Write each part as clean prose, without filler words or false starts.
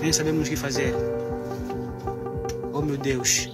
Nem sabemos o que fazer. Oh meu Deus.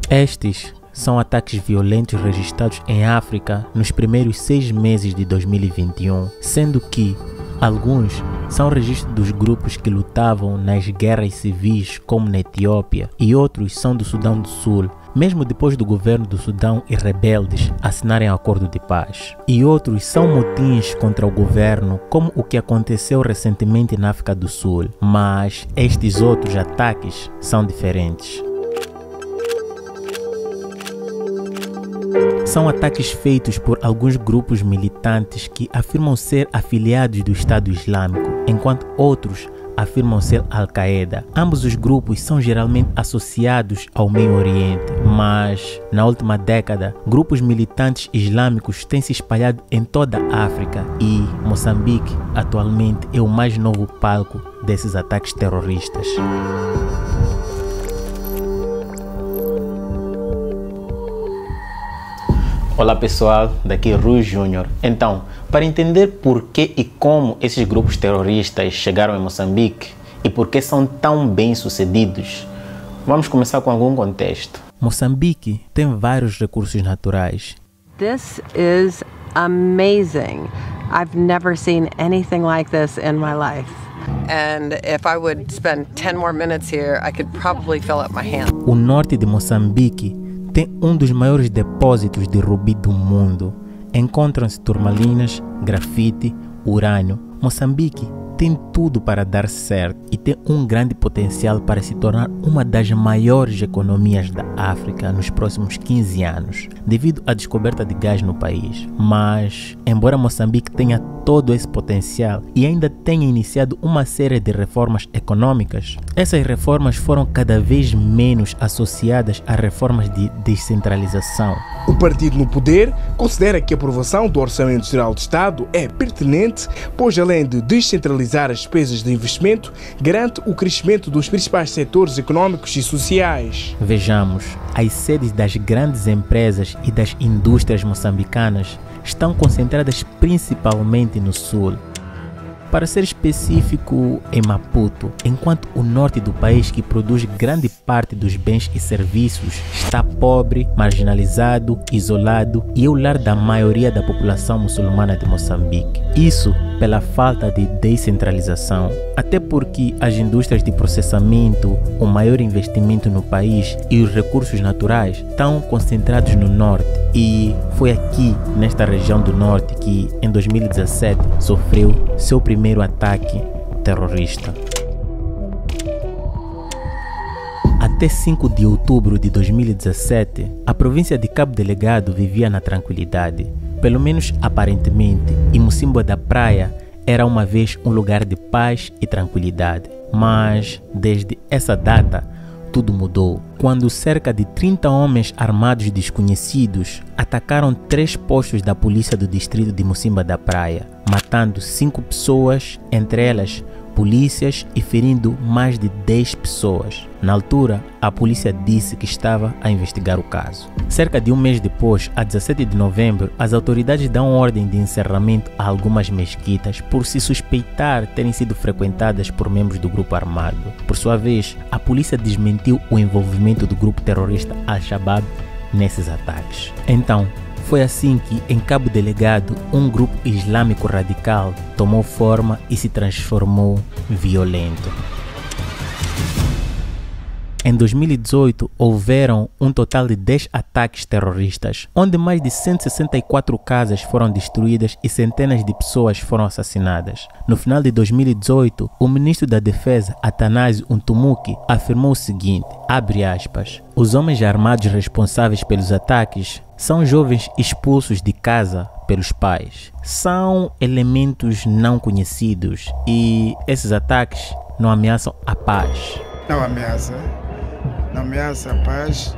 Estes são ataques violentos registrados em África nos primeiros 6 meses de 2021, sendo que alguns são registros dos grupos que lutavam nas guerras civis, como na Etiópia, e outros são do Sudão do Sul, mesmo depois do governo do Sudão e rebeldes assinarem um acordo de paz. E outros são motins contra o governo, como o que aconteceu recentemente na África do Sul, mas estes outros ataques são diferentes. São ataques feitos por alguns grupos militantes que afirmam ser afiliados do Estado Islâmico, enquanto outros afirmam ser Al-Qaeda. Ambos os grupos são geralmente associados ao Meio Oriente, mas na última década, grupos militantes islâmicos têm se espalhado em toda a África e Moçambique atualmente é o mais novo palco desses ataques terroristas. Olá pessoal, daqui é Rui Júnior. Então, para entender por que e como esses grupos terroristas chegaram em Moçambique e por que são tão bem sucedidos, vamos começar com algum contexto. Moçambique tem vários recursos naturais. This is amazing. I've never seen anything like this in my life. And if I would spend 10 more minutes here, I could probably fill up my hand. O norte de Moçambique tem um dos maiores depósitos de rubi do mundo. Encontram-se turmalinas, grafite, urânio. Moçambique tem tudo para dar certo e tem um grande potencial para se tornar uma das maiores economias da África nos próximos 15 anos, devido à descoberta de gás no país. Mas, embora Moçambique tenha todo esse potencial e ainda tenha iniciado uma série de reformas econômicas, essas reformas foram cada vez menos associadas a reformas de descentralização. O partido no poder considera que a aprovação do Orçamento Geral do Estado é pertinente, pois além de descentralizar as despesas de investimento, garante o crescimento dos principais setores econômicos e sociais. Vejamos, as sedes das grandes empresas e das indústrias moçambicanas estão concentradas principalmente no sul. Para ser específico, em Maputo, enquanto o norte do país, que produz grande parte dos bens e serviços, está pobre, marginalizado, isolado e é o lar da maioria da população muçulmana de Moçambique. Isso pela falta de descentralização, até porque as indústrias de processamento, o maior investimento no país e os recursos naturais estão concentrados no norte. E foi aqui, nesta região do norte, que em 2017 sofreu seu primeiro ataque terrorista. Até 5 de outubro de 2017, a província de Cabo Delgado vivia na tranquilidade, pelo menos aparentemente, e Mocímboa da Praia era uma vez um lugar de paz e tranquilidade. Mas, desde essa data, tudo mudou, quando cerca de 30 homens armados desconhecidos atacaram 3 postos da polícia do distrito de Mocímboa da Praia, matando 5 pessoas, entre elas polícias, e ferindo mais de 10 pessoas. Na altura, a polícia disse que estava a investigar o caso. Cerca de um mês depois, a 17 de novembro, as autoridades dão ordem de encerramento a algumas mesquitas por se suspeitar terem sido frequentadas por membros do grupo armado. Por sua vez, a polícia desmentiu o envolvimento do grupo terrorista Al-Shabaab nesses ataques. Então, foi assim que, em Cabo Delgado, um grupo islâmico radical tomou forma e se transformou violento. Em 2018, houveram um total de 10 ataques terroristas, onde mais de 164 casas foram destruídas e centenas de pessoas foram assassinadas. No final de 2018, o ministro da Defesa, Athanásio Ntumuki, afirmou o seguinte, abre aspas, os homens armados responsáveis pelos ataques são jovens expulsos de casa pelos pais. São elementos não conhecidos e esses ataques não ameaçam a paz. Não ameaça a paz.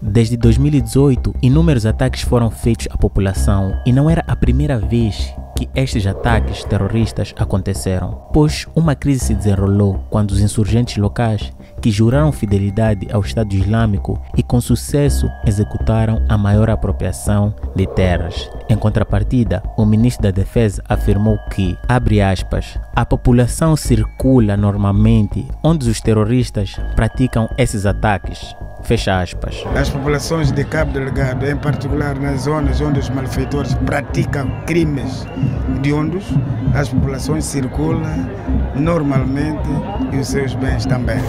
Desde 2018, inúmeros ataques foram feitos à população e não era a primeira vez que estes ataques terroristas aconteceram, pois uma crise se desenrolou quando os insurgentes locais que juraram fidelidade ao Estado Islâmico e com sucesso executaram a maior apropriação de terras. Em contrapartida, o ministro da Defesa afirmou que, abre aspas, a população circula normalmente onde os terroristas praticam esses ataques. Fecha aspas. As populações de Cabo Delgado, em particular nas zonas onde os malfeitores praticam crimes hediondos, as populações circulam normalmente e os seus bens também.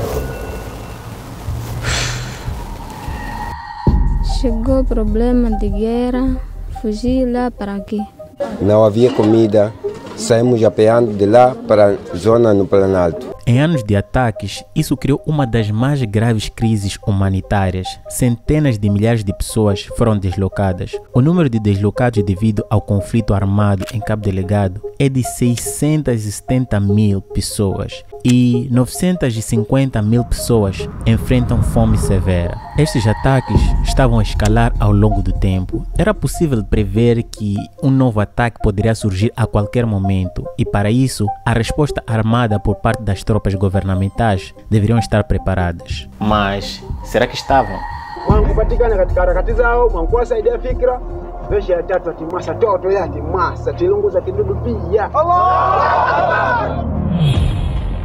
Chegou o problema de guerra, fugi lá para aqui. Não havia comida, saímos apeando de lá para a zona no Planalto. Em anos de ataques, isso criou uma das mais graves crises humanitárias. Centenas de milhares de pessoas foram deslocadas. O número de deslocados devido ao conflito armado em Cabo Delgado é de 670 mil pessoas e 950 mil pessoas enfrentam fome severa. Estes ataques estavam a escalar ao longo do tempo. Era possível prever que um novo ataque poderia surgir a qualquer momento e, para isso, a resposta armada por parte das tropas governamentais deveriam estar preparadas. Mas será que estavam?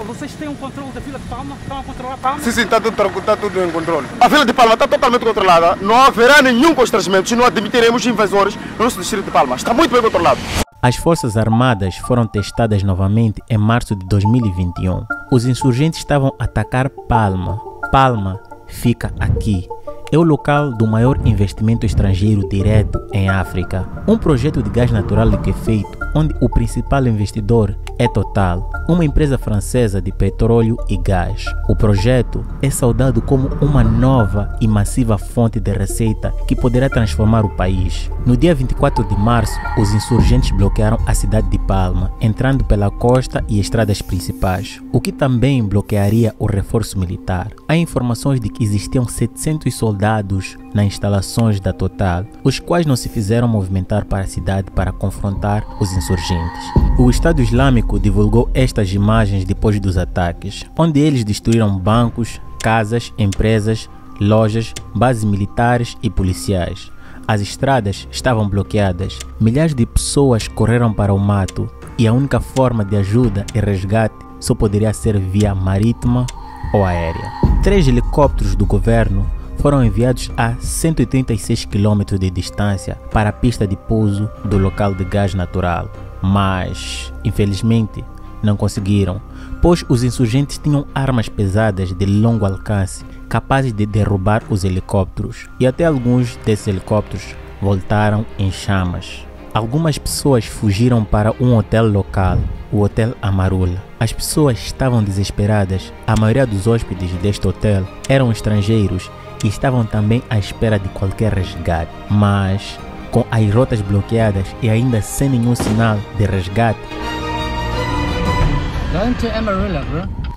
Vocês têm um controle da Vila de Palma? Estão a controlar Palma? Sim, está tudo em controle. A Vila de Palma está totalmente controlada. Não haverá nenhum constrangimento e não admitiremos invasores no nosso distrito de Palma. Está muito bem controlado. As Forças Armadas foram testadas novamente em março de 2021. Os insurgentes estavam a atacar Palma. Palma fica aqui. É o local do maior investimento estrangeiro direto em África. Um projeto de gás natural liquefeito, onde o principal investidor é Total, uma empresa francesa de petróleo e gás. O projeto é saudado como uma nova e massiva fonte de receita que poderá transformar o país. No dia 24 de março, os insurgentes bloquearam a cidade de Palma, entrando pela costa e estradas principais, o que também bloquearia o reforço militar. Há informações de que existiam 700 soldados nas instalações da Total, os quais não se fizeram movimentar para a cidade para confrontar os insurgentes. O Estado Islâmico divulgou estas imagens depois dos ataques, onde eles destruíram bancos, casas, empresas, lojas, bases militares e policiais. As estradas estavam bloqueadas, milhares de pessoas correram para o mato e a única forma de ajuda e resgate só poderia ser via marítima ou aérea. 3 helicópteros do governo foram enviados a 136 km de distância para a pista de pouso do local de gás natural, mas, infelizmente, não conseguiram, pois os insurgentes tinham armas pesadas de longo alcance, capazes de derrubar os helicópteros, e até alguns desses helicópteros voltaram em chamas. Algumas pessoas fugiram para um hotel local, o Hotel Amarula. As pessoas estavam desesperadas. A maioria dos hóspedes deste hotel eram estrangeiros e estavam também à espera de qualquer resgate. Mas, com as rotas bloqueadas e ainda sem nenhum sinal de resgate,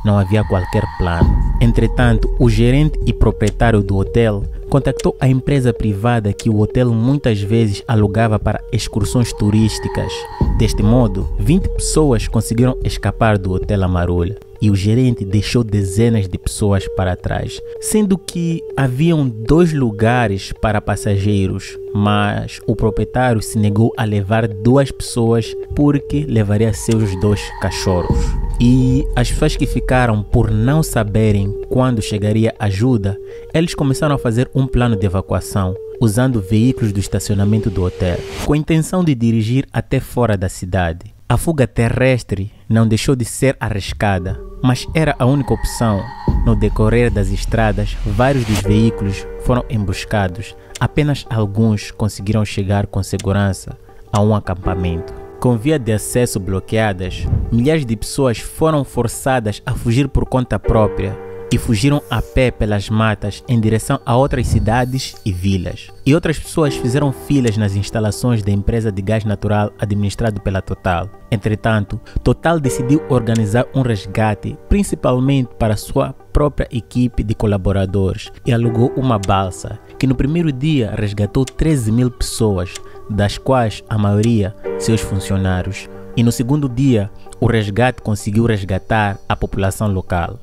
não havia qualquer plano. Entretanto, o gerente e proprietário do hotel contactou a empresa privada que o hotel muitas vezes alugava para excursões turísticas. Deste modo, 20 pessoas conseguiram escapar do Hotel Amarula e o gerente deixou dezenas de pessoas para trás, sendo que haviam 2 lugares para passageiros, mas o proprietário se negou a levar 2 pessoas porque levaria seus 2 cachorros. E as pessoas que ficaram por não saberem quando chegaria ajuda, eles começaram a fazer um plano de evacuação, usando veículos do estacionamento do hotel, com a intenção de dirigir até fora da cidade. A fuga terrestre não deixou de ser arriscada, mas era a única opção. No decorrer das estradas, vários dos veículos foram emboscados. Apenas alguns conseguiram chegar com segurança a um acampamento. Com vias de acesso bloqueadas, milhares de pessoas foram forçadas a fugir por conta própria e fugiram a pé pelas matas em direção a outras cidades e vilas. E outras pessoas fizeram filas nas instalações da empresa de gás natural administrado pela Total. Entretanto, Total decidiu organizar um resgate, principalmente para sua própria equipe de colaboradores, e alugou uma balsa, que no primeiro dia resgatou 13 mil pessoas, das quais a maioria seus funcionários. E no segundo dia, o resgate conseguiu resgatar a população local.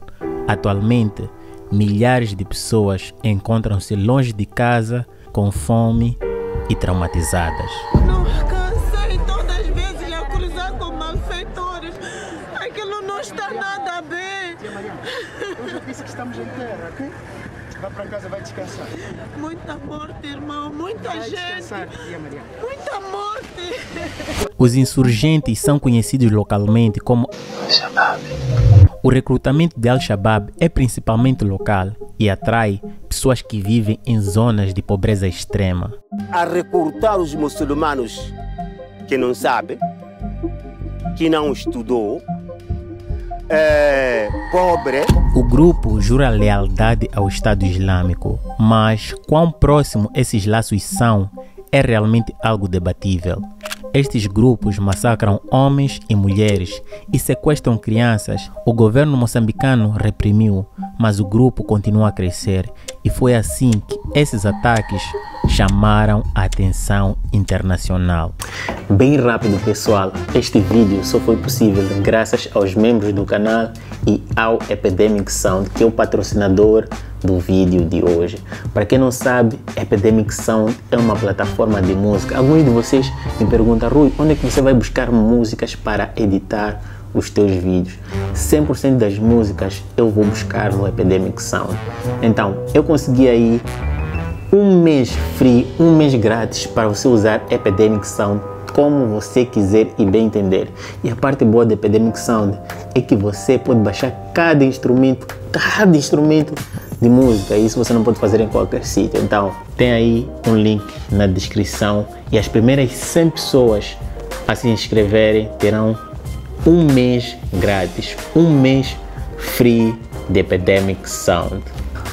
Atualmente, milhares de pessoas encontram-se longe de casa, com fome e traumatizadas. Não cansei todas as vezes a cruzar com malfeitores. Aquilo não está nada bem. Eu já disse que estamos em terra, ok? Vai para casa, vai descansar. Muita morte, irmão, muita gente. Muita morte. Os insurgentes são conhecidos localmente como Al-Shabaab. O recrutamento de Al-Shabaab é principalmente local e atrai pessoas que vivem em zonas de pobreza extrema. A recrutar os muçulmanos que não sabem, que não estudou, pobre. O grupo jura lealdade ao Estado Islâmico, mas quão próximo esses laços são é realmente algo debatível. Estes grupos massacram homens e mulheres e sequestram crianças. O governo moçambicano reprimiu, mas o grupo continua a crescer e foi assim que esses ataques chamaram a atenção internacional. Bem rápido, pessoal, este vídeo só foi possível graças aos membros do canal e ao Epidemic Sound, que é o patrocinador do vídeo de hoje. Para quem não sabe, Epidemic Sound é uma plataforma de música. Alguns de vocês me perguntam: Rui, onde é que você vai buscar músicas para editar os teus vídeos? 100% das músicas eu vou buscar no Epidemic Sound. Então, eu consegui aí um mês free, um mês grátis para você usar Epidemic Sound como você quiser e bem entender. E a parte boa do Epidemic Sound é que você pode baixar cada instrumento de música. Isso você não pode fazer em qualquer sítio. Então, tem aí um link na descrição e as primeiras 100 pessoas a se inscreverem terão um mês grátis, um mês free de Epidemic Sound.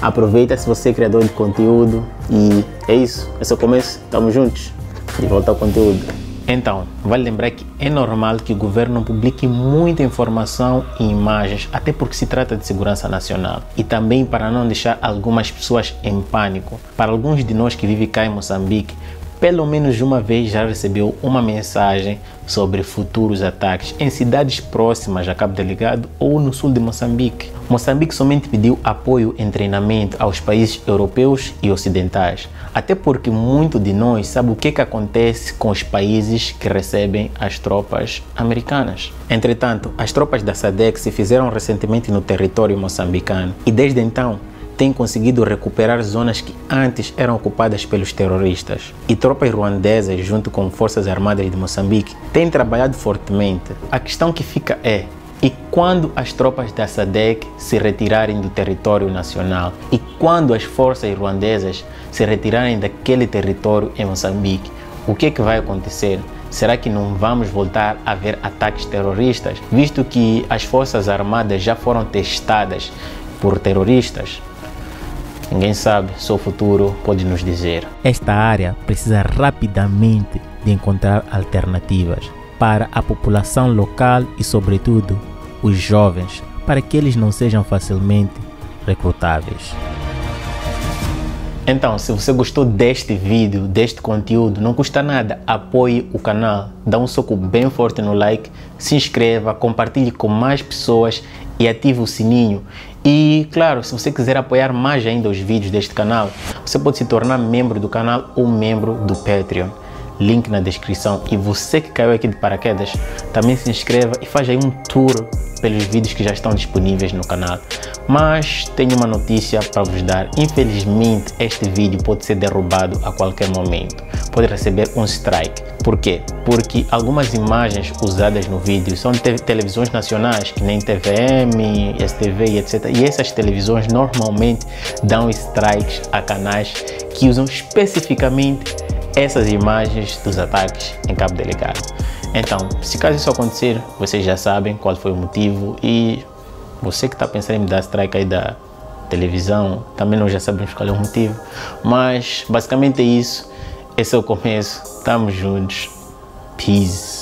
Aproveita se você é criador de conteúdo e é isso, esse é o começo, estamos juntos, de volta ao conteúdo. Então, vale lembrar que é normal que o governo não publique muita informação e imagens, até porque se trata de segurança nacional. E também para não deixar algumas pessoas em pânico. Para alguns de nós que vivem cá em Moçambique, pelo menos uma vez já recebeu uma mensagem sobre futuros ataques em cidades próximas a Cabo Delgado ou no sul de Moçambique. Moçambique somente pediu apoio em treinamento aos países europeus e ocidentais, até porque muito de nós sabe o que acontece com os países que recebem as tropas americanas. Entretanto, as tropas da SADC se fizeram recentemente no território moçambicano e desde então tem conseguido recuperar zonas que antes eram ocupadas pelos terroristas. E tropas ruandesas, junto com forças armadas de Moçambique, têm trabalhado fortemente. A questão que fica é: e quando as tropas da SADC se retirarem do território nacional? E quando as forças ruandesas se retirarem daquele território em Moçambique? O que é que vai acontecer? Será que não vamos voltar a ver ataques terroristas, visto que as forças armadas já foram testadas por terroristas? Ninguém sabe, só o futuro pode nos dizer. Esta área precisa rapidamente de encontrar alternativas para a população local e, sobretudo, os jovens, para que eles não sejam facilmente recrutáveis. Então, se você gostou deste vídeo, deste conteúdo, não custa nada, apoie o canal, dá um soco bem forte no like, se inscreva, compartilhe com mais pessoas e ative o sininho. E claro, se você quiser apoiar mais ainda os vídeos deste canal, você pode se tornar membro do canal ou membro do Patreon. Link na descrição. E você que caiu aqui de paraquedas, também se inscreva e faz aí um tour pelos vídeos que já estão disponíveis no canal. Mas tenho uma notícia para vos dar. Infelizmente, este vídeo pode ser derrubado a qualquer momento. Pode receber um strike. Por quê? Porque algumas imagens usadas no vídeo são de televisões nacionais, que nem TVM, STV e etc. E essas televisões normalmente dão strikes a canais que usam especificamente essas imagens dos ataques em Cabo Delgado. Então, se caso isso acontecer, vocês já sabem qual foi o motivo, e você que está pensando em me dar strike aí da televisão, também nós já sabemos qual é o motivo, mas basicamente é isso. Esse é o começo, estamos juntos, peace.